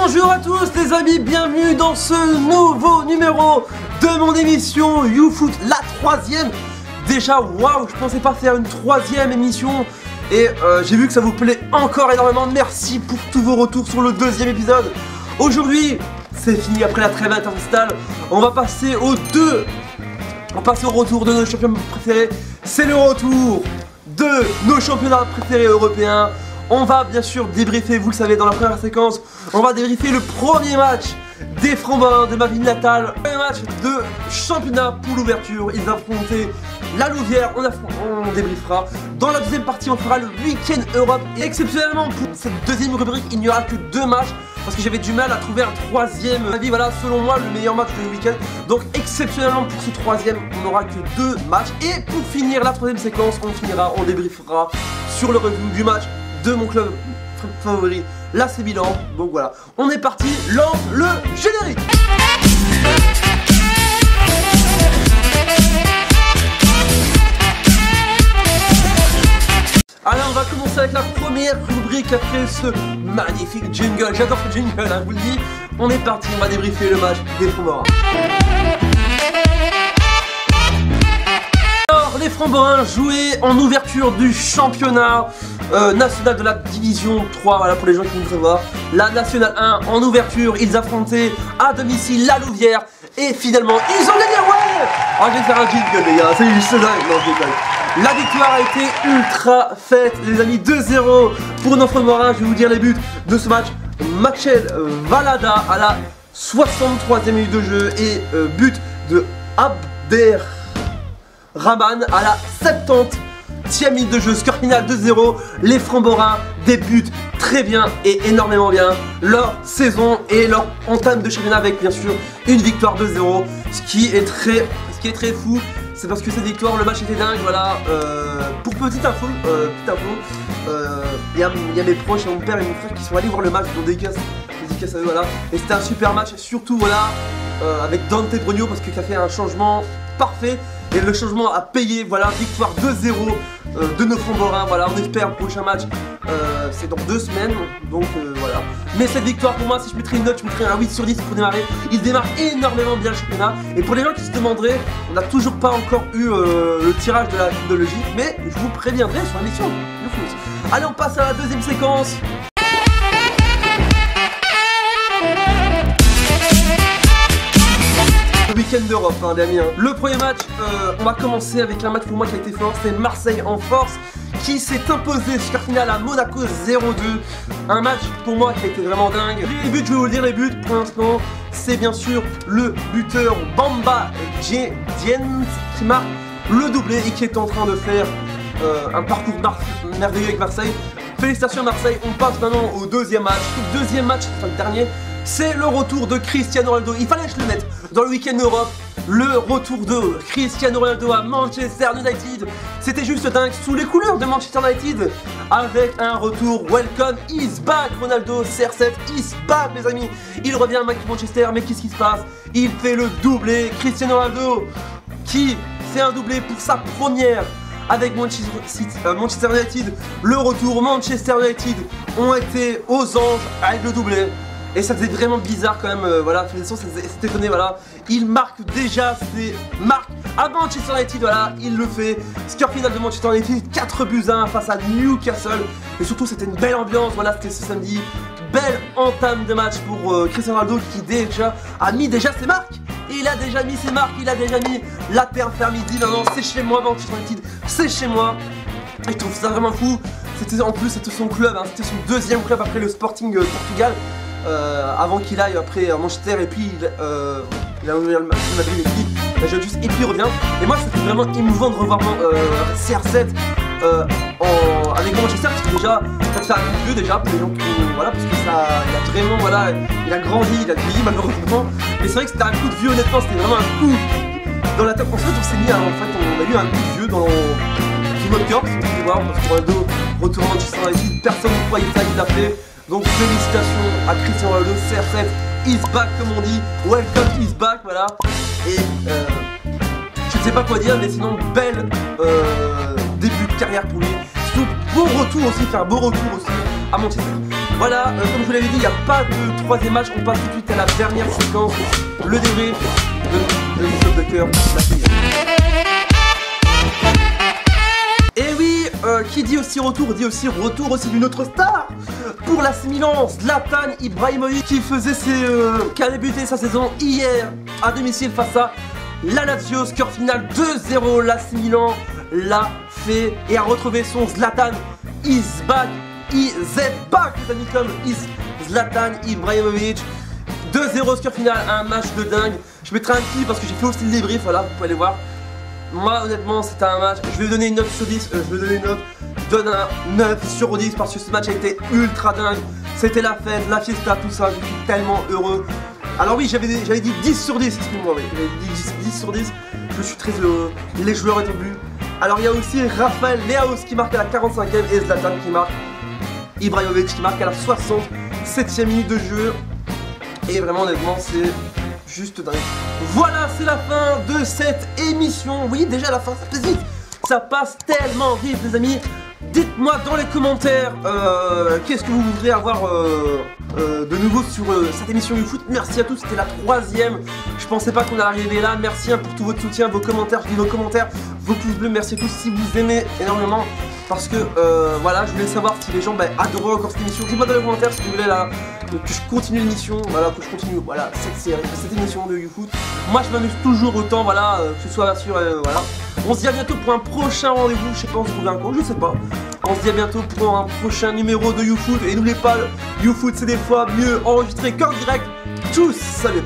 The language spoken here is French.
Bonjour à tous les amis, bienvenue dans ce nouveau numéro de mon émission YouFoot, la troisième. Déjà, waouh, je pensais pas faire une troisième émission et j'ai vu que ça vous plaît encore énormément. Merci pour tous vos retours sur le deuxième épisode. Aujourd'hui, c'est fini après la trêve internationale. On va passer au retour de nos champions préférés. C'est le retour de nos championnats préférés européens. On va bien sûr débriefer, vous le savez, dans la première séquence, on va débriefer le premier match des Framboins de ma ville natale. Un match de championnat pour l'ouverture. Ils affrontaient la Louvière, on débriefera. Dans la deuxième partie, on fera le Week-end Europe. Et exceptionnellement, pour cette deuxième rubrique, il n'y aura que 2 matchs. Parce que j'avais du mal à trouver un troisième avis, voilà, selon moi, le meilleur match du week-end. Donc exceptionnellement, pour ce troisième, on n'aura que 2 matchs. Et pour finir la troisième séquence, on débriefera sur le review du match de mon club favori, l'AC Milan. Donc voilà, on est parti, lance le générique. Alors on va commencer avec la première rubrique après ce magnifique jingle. J'adore ce jingle, hein, je vous le dis. On est parti, on va débriefer le match des Framboins. Alors les Framboins jouaient en ouverture du championnat national de la division 3, voilà pour les gens qui nous savoir. La nationale 1 en ouverture, ils affrontaient à domicile la Louvière. Et finalement, ils ont gagné, ouais. Oh, je vais faire un jingle les gars, c'est juste dingue, non je déconne. La victoire a été ultra faite les amis, 2-0 pour nos Framboins. Je vais vous dire les buts de ce match. Machel Valada à la 63e minute de jeu et but de Abder Rahman à la 70e minute de jeu. Score final 2-0. Les Framboins débutent très bien et énormément bien leur saison et leur entame de championnat avec bien sûr une victoire 2-0. Ce qui est très fou. C'est parce que cette victoire, le match était dingue, voilà. Pour petite info, il y a mes proches, mon père et mon frère qui sont allés voir le match, dont dédicace à eux, voilà. Et c'était un super match, surtout voilà, avec Dante Brogno parce qu'il a fait un changement parfait. Et le changement a payé, voilà, victoire 2-0 de nos Framboins, voilà. On espère le prochain match, c'est dans 2 semaines, donc voilà. Mais cette victoire pour moi, si je mettrais une note, je mettrais un 8 sur 10 pour démarrer. Il démarre énormément bien le championnat. Et pour les gens qui se demanderaient, on n'a toujours pas encore eu le tirage de la Coupe de Logique, mais je vous préviendrai sur l'émission de foot. Allez, on passe à la deuxième séquence. Week-end d'Europe, hein, les amis. Le premier match, on va commencer avec un match pour moi qui a été fort, c'est Marseille en force qui s'est imposé score final à Monaco 0-2. Un match pour moi qui a été vraiment dingue. Les buts, je vais vous le dire, les buts pour l'instant, c'est bien sûr le buteur Bamba Dieng qui marque le doublé et qui est en train de faire un parcours merveilleux avec Marseille. Félicitations à Marseille, on passe maintenant au deuxième match. Le deuxième match, enfin le dernier, c'est le retour de Cristiano Ronaldo. Il fallait que je le mette dans le Week-end Europe. Le retour de Cristiano Ronaldo à Manchester United. C'était juste dingue, sous les couleurs de Manchester United. Avec un retour, welcome is back. Ronaldo, CR7 is back les amis. Il revient à Manchester, mais qu'est-ce qui se passe? Il fait le doublé. Cristiano Ronaldo qui fait un doublé pour sa première avec Manchester United. Le retour, Manchester United ont été aux anges avec le doublé. Et ça faisait vraiment bizarre quand même, voilà, c'était étonné, voilà. Il marque déjà ses marques à Manchester United, voilà, il le fait. Score final de Manchester United, 4-1 face à Newcastle. Et surtout c'était une belle ambiance, voilà, c'était ce samedi. Belle entame de match pour Cristiano Ronaldo qui a mis ses marques. Il a déjà mis ses marques, il a déjà mis la terre ferme, il dit non, c'est chez moi Manchester United, c'est chez moi. Et je trouve ça vraiment fou. En plus c'était son club, hein, c'était son deuxième club après le Sporting Portugal. Avant qu'il aille après à Manchester et puis il a ouvert le Madrid et puis et puis il revient. Et moi c'était vraiment émouvant de revoir CR7 avec Manchester parce que déjà ça fait un coup de vieux déjà pour les gens qui voilà parce que ça il a vraiment voilà il a grandi, il a vieilli malheureusement. Mais c'est vrai que c'était un coup de vieux honnêtement, c'était vraiment un coup dans la tête. En fait on s'est mis en fait on a eu un coup de vieux dans notre cœur parce que vous pouvez voir parce que Ronaldo retourne à Manchester United, personne ne croyait ça, il l'a fait. Donc félicitations à Cristiano Ronaldo, CR7 is back comme on dit, welcome is back, voilà. Et je ne sais pas quoi dire, mais sinon belle début de carrière pour lui. Surtout beau retour aussi, faire un beau retour aussi à Manchester. Voilà, comme je vous l'avais dit, il n'y a pas de troisième match, on passe tout de suite à la dernière séquence, le débrief de Christophe de Cœur, la fille. Et oui, qui dit aussi retour, dit aussi retour aussi d'une autre star pour l'AC Milan, Zlatan Ibrahimovic, qui a débuté sa saison hier à domicile face à la Lazio, score final 2-0. L'AC Milan l'a fait et a retrouvé son Zlatan is back, les amis, comme Zlatan Ibrahimovic. 2-0 score final, un match de dingue. Je mettrai un clip parce que j'ai fait aussi le débrief, voilà, vous pouvez aller voir. Moi honnêtement c'était un match, je vais donner une note sur 10, je donne un 9 sur 10 parce que ce match a été ultra dingue. C'était la fête, la fiesta, tout ça, je suis tellement heureux. Alors oui, j'avais dit 10 sur 10, excusez-moi, oui, j'avais dit 10 sur 10, je suis très heureux, les joueurs étaient venus. Alors il y a aussi Raphaël Leaos qui marque à la 45e et Zlatan qui marque, Ibrahimovic qui marque à la 67e minute de jeu. Et vraiment honnêtement c'est juste dingue. Voilà, c'est la fin de cette émission. Oui, déjà la fin, ça passe vite. Ça passe tellement vite, les amis. Dites-moi dans les commentaires qu'est-ce que vous voudrez avoir de nouveau sur cette émission du foot. Merci à tous, c'était la 3e. Je pensais pas qu'on allait arriver là. Merci pour tout votre soutien, vos commentaires, je lis vos commentaires, vos pouces bleus. Merci à tous si vous aimez énormément. Parce que voilà, je voulais savoir si les gens adoraient encore cette émission. Dites-moi dans les commentaires si vous voulez que je continue l'émission, voilà, que je continue cette série, cette émission de YouFoot. Moi je m'amuse toujours autant, voilà, que ce soit sûr, voilà. On se dit à bientôt pour un prochain rendez-vous, je sais pas, on se trouve un con, je sais pas. On se dit à bientôt pour un prochain numéro de YouFoot. Et n'oubliez pas, YouFoot c'est des fois mieux enregistré qu'en direct. Tchuss, salut.